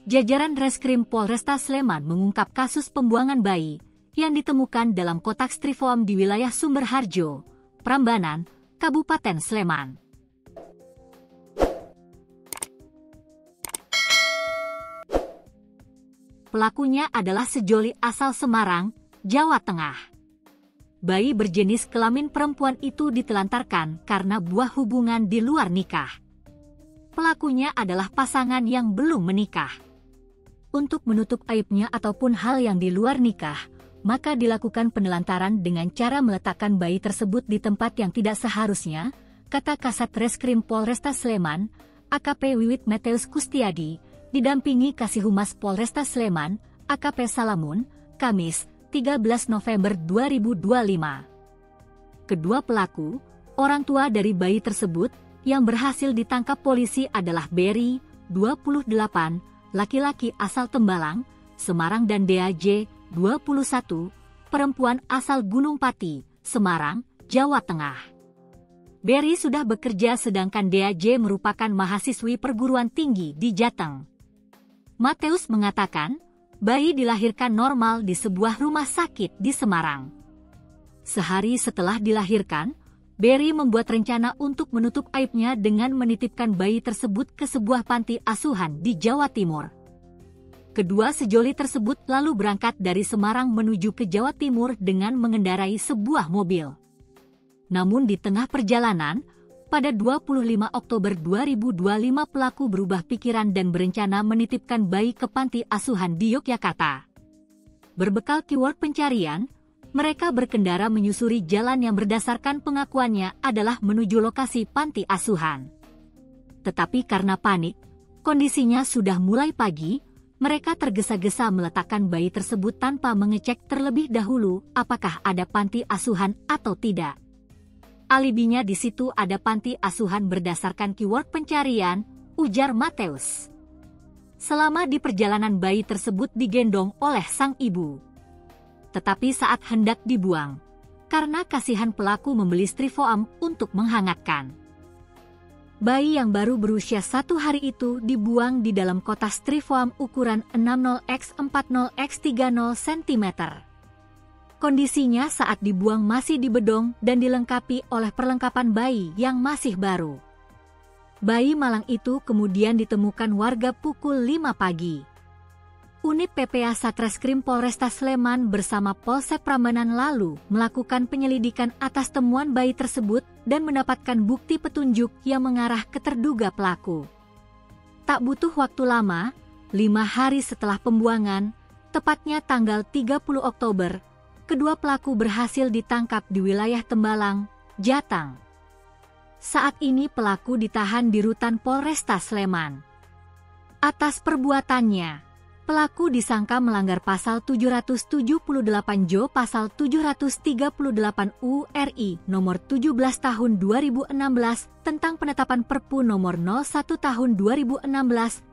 Jajaran Reskrim Polresta Sleman mengungkap kasus pembuangan bayi yang ditemukan dalam kotak styrofoam di wilayah Sumberharjo, Prambanan, Kabupaten Sleman. Pelakunya adalah sejoli asal Semarang, Jawa Tengah. Bayi berjenis kelamin perempuan itu ditelantarkan karena buah hubungan di luar nikah. Pelakunya adalah pasangan yang belum menikah. Untuk menutup aibnya ataupun hal yang di luar nikah, maka dilakukan penelantaran dengan cara meletakkan bayi tersebut di tempat yang tidak seharusnya, kata Kasat Reskrim Polresta Sleman, AKP Wiwit Mateus Kustiadi, didampingi Kasih Humas Polresta Sleman, AKP Salamun, Kamis, 13 November 2025. Kedua pelaku, orang tua dari bayi tersebut, yang berhasil ditangkap polisi adalah Berry, 28, laki-laki asal Tembalang, Semarang dan DAJ, 21, perempuan asal Gunung Pati, Semarang, Jawa Tengah. Berry sudah bekerja sedangkan DAJ merupakan mahasiswi perguruan tinggi di Jateng. Mateus mengatakan, bayi dilahirkan normal di sebuah rumah sakit di Semarang. Sehari setelah dilahirkan, Berry membuat rencana untuk menutup aibnya dengan menitipkan bayi tersebut ke sebuah panti asuhan di Jawa Timur. Kedua sejoli tersebut lalu berangkat dari Semarang menuju ke Jawa Timur dengan mengendarai sebuah mobil. Namun di tengah perjalanan, pada 25 Oktober 2025 pelaku berubah pikiran dan berencana menitipkan bayi ke panti asuhan di Yogyakarta. Berbekal keyword pencarian, mereka berkendara menyusuri jalan yang berdasarkan pengakuannya adalah menuju lokasi panti asuhan. Tetapi karena panik, kondisinya sudah mulai pagi, mereka tergesa-gesa meletakkan bayi tersebut tanpa mengecek terlebih dahulu apakah ada panti asuhan atau tidak. Alibinya di situ ada panti asuhan berdasarkan keyword pencarian, ujar Mateus. Selama di perjalanan bayi tersebut digendong oleh sang ibu. Tetapi saat hendak dibuang, karena kasihan pelaku membeli styrofoam untuk menghangatkan. Bayi yang baru berusia 1 hari itu dibuang di dalam kotak styrofoam ukuran 60x40x30 cm. Kondisinya saat dibuang masih dibedong dan dilengkapi oleh perlengkapan bayi yang masih baru. Bayi malang itu kemudian ditemukan warga pukul 5 pagi. Unit PPA Satreskrim Polresta Sleman bersama Polsek Prambanan lalu melakukan penyelidikan atas temuan bayi tersebut dan mendapatkan bukti petunjuk yang mengarah ke terduga pelaku. Tak butuh waktu lama, 5 hari setelah pembuangan, tepatnya tanggal 30 Oktober, kedua pelaku berhasil ditangkap di wilayah Tembalang, Jateng. Saat ini pelaku ditahan di Rutan Polresta Sleman. Atas perbuatannya, pelaku disangka melanggar pasal 778 Jo pasal 738 URI nomor 17 tahun 2016 tentang penetapan Perpu nomor 01 tahun 2016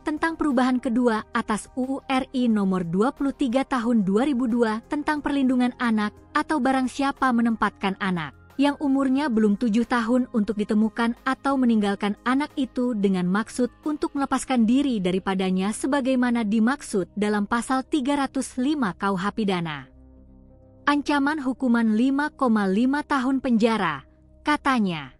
tentang perubahan kedua atas UU RI nomor 23 tahun 2002 tentang perlindungan anak atau barang siapa menempatkan anak yang umurnya belum 7 tahun untuk ditemukan atau meninggalkan anak itu dengan maksud untuk melepaskan diri daripadanya sebagaimana dimaksud dalam pasal 305 KUH Pidana. Ancaman hukuman 5,5 tahun penjara, katanya.